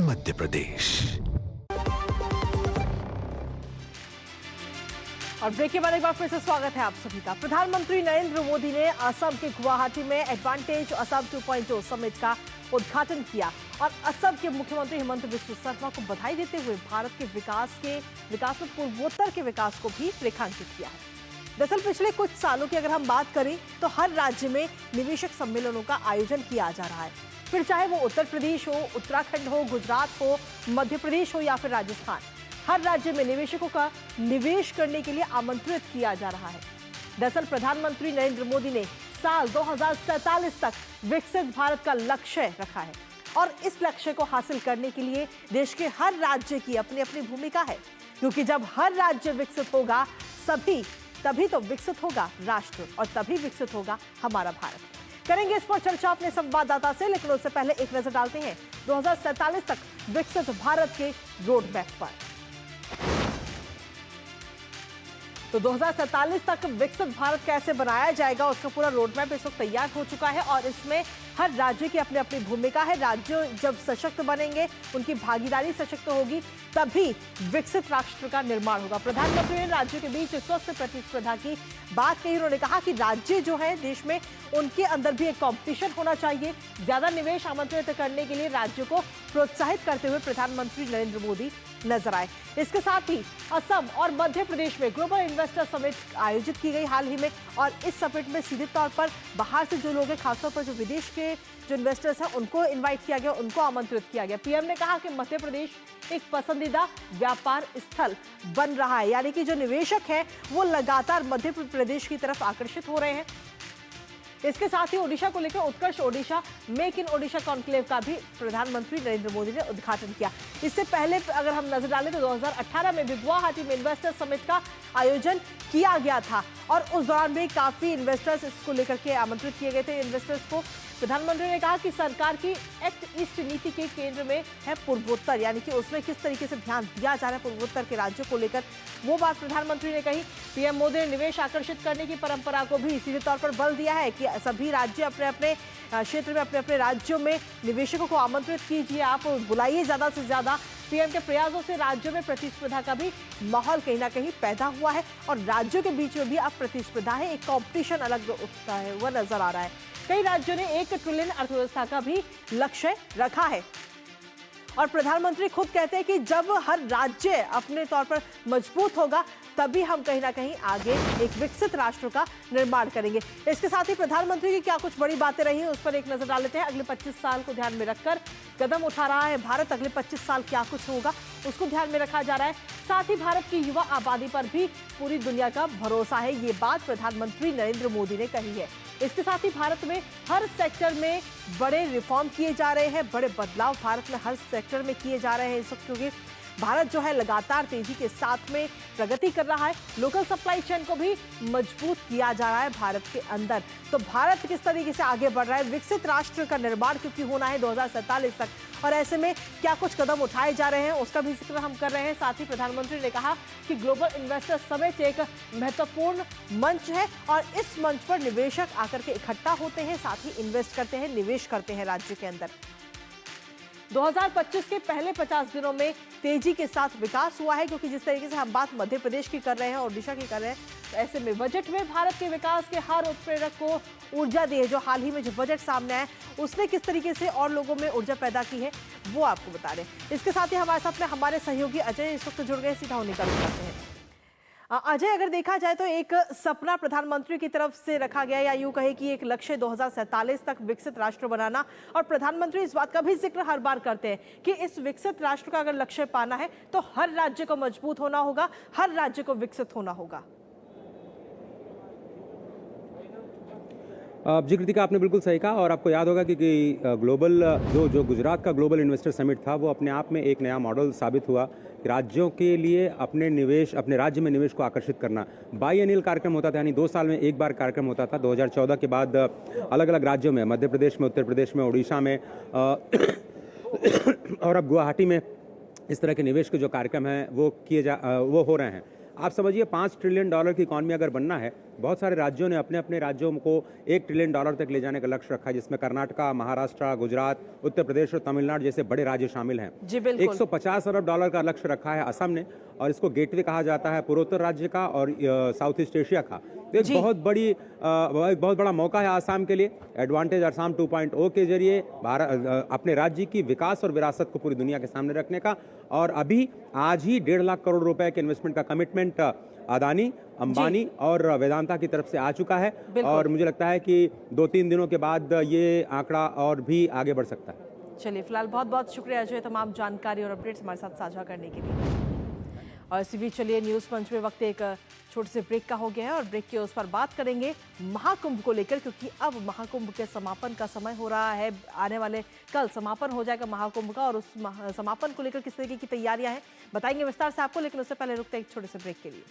मध्य प्रदेश। और ब्रेक के बाद एक बार फिर से स्वागत है आप सभी का। प्रधानमंत्री नरेंद्र मोदी ने असम के गुवाहाटी में एडवांटेज असम 2.0 समिट का उद्घाटन किया और असम के मुख्यमंत्री हेमंत बिस्व शर्मा को बधाई देते हुए भारत के विकास में पूर्वोत्तर के विकास को भी रेखांकित किया है। दरअसल पिछले कुछ सालों की अगर हम बात करें तो हर राज्य में निवेशक सम्मेलनों का आयोजन किया जा रहा है, फिर चाहे वो उत्तर प्रदेश हो, उत्तराखंड हो, गुजरात हो, मध्य प्रदेश हो या फिर राजस्थान। हर राज्य में निवेशकों का निवेश करने के लिए आमंत्रित किया जा रहा है। दरअसल प्रधानमंत्री नरेंद्र मोदी ने साल 2047 तक विकसित भारत का लक्ष्य रखा है और इस लक्ष्य को हासिल करने के लिए देश के हर राज्य की अपनी अपनी भूमिका है, क्योंकि जब हर राज्य विकसित होगा तभी तो विकसित होगा राष्ट्र और तभी विकसित होगा हमारा भारत। करेंगे इस पर चर्चा अपने संवाददाता से, लेकिन उससे पहले एक नजर डालते हैं 2047 तक विकसित भारत के रोड मैप पर। तो 2047 तक विकसित भारत कैसे बनाया जाएगा, उसका पूरा रोड मैप इस वक्त तैयार हो चुका है और इसमें हर राज्य की अपनी अपनी भूमिका है। राज्य जब सशक्त बनेंगे, उनकी भागीदारी सशक्त होगी, तभी विकसित राष्ट्र का निर्माण होगा। प्रधानमंत्री ने राज्यों के बीच स्वस्थ प्रतिस्पर्धा की बात कही। उन्होंने कहा कि राज्य जो है देश में, उनके अंदर भी एक कंपटीशन होना चाहिए। ज्यादा निवेश आमंत्रित करने के लिए राज्यों को प्रोत्साहित करते हुए प्रधानमंत्री नरेंद्र मोदी नजर आए। इसके साथ ही असम और मध्य प्रदेश में ग्लोबल इन्वेस्टर समिट आयोजित की गई हाल ही में और इस समिट में सीधे तौर पर बाहर से जो लोग हैं, खासतौर पर जो विदेश के जो इन्वेस्टर्स हैं, उनको इनवाइट किया गया, उनको आमंत्रित किया गया। पीएम ने कहा कि मध्य प्रदेश एक पसंदीदा व्यापार स्थल बन रहा है, यानी कि जो निवेशक हैं वो लगातार मध्य प्रदेश की तरफ आकर्षित हो रहे हैं। इसके साथ ही ओडिशा को लेकर Utkarsh Odisha make in Odisha conclave का भी प्रधानमंत्री नरेंद्र मोदी ने उद्घाटन किया। इससे पहले अगर हम नजर डालें तो 2018 में भी गुवाहाटी में इन्वेस्टर समिट का आयोजन किया गया था और उस दौरान भी काफी इन्वेस्टर्स इसको लेकर के आमंत्रित किए गए थे इन्वेस्टर्स को। प्रधानमंत्री ने कहा कि सरकार की एक्ट ईस्ट नीति के केंद्र में है पूर्वोत्तर, यानी कि उसमें किस तरीके से ध्यान दिया जा रहा है पूर्वोत्तर के राज्यों को लेकर, वो बात प्रधानमंत्री ने कही। पीएम मोदी ने निवेश आकर्षित करने की परंपरा को भी सीधे तौर पर बल दिया है कि सभी राज्य अपने अपने क्षेत्र में, अपने अपने राज्यों में निवेशकों को आमंत्रित कीजिए, आप बुलाइए ज्यादा से ज्यादा। पीएम के प्रयासों से राज्यों में प्रतिस्पर्धा का भी माहौल कहीं ना कहीं पैदा हुआ है और राज्यों के बीच में भी अब प्रतिस्पर्धा है, एक कॉम्पिटिशन अलग उठता है वह नजर आ रहा है। कई राज्यों ने 1 ट्रिलियन अर्थव्यवस्था का भी लक्ष्य रखा है और प्रधानमंत्री खुद कहते हैं कि जब हर राज्य अपने तौर पर मजबूत होगा, तभी हम कहीं ना कहीं आगे एक विकसित राष्ट्र का निर्माण करेंगे। इसके साथ ही प्रधानमंत्री की क्या कुछ बड़ी बातें रही हैं, उस पर एक नजर डाल लेते हैं। अगले 25 साल को ध्यान में रखकर कदम उठा रहा है भारत। अगले 25 साल क्या कुछ होगा उसको ध्यान में रखा जा रहा है। साथ ही भारत की युवा आबादी पर भी पूरी दुनिया का भरोसा है, ये बात प्रधानमंत्री नरेंद्र मोदी ने कही है। इसके साथ ही भारत में हर सेक्टर में बड़े रिफॉर्म किए जा रहे हैं, बड़े बदलाव भारत में हर सेक्टर में किए जा रहे हैं इस वक्त, क्योंकि भारत जो है लगातार तेजी के साथ में प्रगति कर रहा है। लोकल सप्लाई चेन को भी मजबूत किया जा रहा है भारत के अंदर। तो भारत किस तरीके से आगे बढ़ रहा है, विकसित राष्ट्र का निर्माण क्योंकि होना है 2047 तक, और ऐसे में क्या कुछ कदम उठाए जा रहे हैं उसका भी जिक्र हम कर रहे हैं। साथ ही प्रधानमंत्री ने कहा कि ग्लोबल इन्वेस्टर समिट एक महत्वपूर्ण मंच है और इस मंच पर निवेशक आकर के इकट्ठा होते हैं, साथ ही इन्वेस्ट करते हैं, निवेश करते हैं राज्य के अंदर। 2025 के पहले 50 दिनों में तेजी के साथ विकास हुआ है, क्योंकि जिस तरीके से हम बात मध्य प्रदेश की कर रहे हैं, ओडिशा की कर रहे हैं, तो ऐसे में बजट में भारत के विकास के हर उत्प्रेरक को ऊर्जा दी है। जो हाल ही में जो बजट सामने आया उसने किस तरीके से और लोगों में ऊर्जा पैदा की है वो आपको बता रहे हैं। इसके साथ ही हमारे साथ में हमारे सहयोगी अजय इस वक्त जुड़ गए, सीधा उन्हीं का रुख करते हैं। अजय, अगर देखा जाए तो एक सपना प्रधानमंत्री की तरफ से रखा गया, या यूं कहे कि एक लक्ष्य 2047 तक विकसित राष्ट्र बनाना, और प्रधानमंत्री इस बात का भी जिक्र हर बार करते हैं कि इस विकसित राष्ट्र का अगर लक्ष्य पाना है तो हर राज्य को मजबूत होना होगा, हर राज्य को विकसित होना होगा। जी कृतिका, आपने बिल्कुल सही कहा और आपको याद होगा कि ग्लोबल जो गुजरात का ग्लोबल इन्वेस्टर समिट था वो अपने आप में एक नया मॉडल साबित हुआ। राज्यों के लिए अपने राज्य में निवेश को आकर्षित करना बाईएनियल कार्यक्रम होता था, यानी 2 साल में एक बार कार्यक्रम होता था। 2014 के बाद अलग अलग राज्यों में, मध्य प्रदेश में, उत्तर प्रदेश में, उड़ीसा में और अब गुवाहाटी में इस तरह के निवेश के जो कार्यक्रम हैं वो हो रहे हैं। आप समझिए $5 ट्रिलियन की इकॉनमी अगर बनना है, बहुत सारे राज्यों ने अपने अपने राज्यों को $1 ट्रिलियन तक ले जाने का लक्ष्य रखा है, जिसमें कर्नाटका, महाराष्ट्र, गुजरात, उत्तर प्रदेश और तमिलनाडु जैसे बड़े राज्य शामिल हैं। जी बिल्कुल। $150 अरब का लक्ष्य रखा है असम ने, और इसको गेटवे कहा जाता है पूर्वोत्तर राज्य का और साउथ ईस्ट एशिया का। तो एक बहुत बड़ा मौका है आसाम के लिए। एडवांटेज असम 2.0 के जरिए भारत अपने राज्य की विकास और विरासत को पूरी दुनिया के सामने रखने का। और अभी आज ही 1.5 लाख करोड़ रुपए के इन्वेस्टमेंट का कमिटमेंट अदानी, अंबानी और वेदांता की तरफ से आ चुका है, और मुझे लगता है कि 2-3 दिनों के बाद ये आंकड़ा और भी आगे बढ़ सकता है। चलिए, फिलहाल बहुत बहुत शुक्रिया अजय, तमाम जानकारी और अपडेट्स हमारे साथ साझा करने के लिए। और इसी बीच चलिए, न्यूज़ पंच में वक्त एक छोटे से ब्रेक का हो गया है, और ब्रेक के उस पर बात करेंगे महाकुंभ को लेकर, क्योंकि अब महाकुंभ के समापन का समय हो रहा है। आने वाले कल समापन हो जाएगा महाकुंभ का, और उस समापन को लेकर किस तरीके की तैयारियां हैं बताएंगे विस्तार से आपको, लेकिन उससे पहले रुकते हैं एक छोटे से ब्रेक के लिए।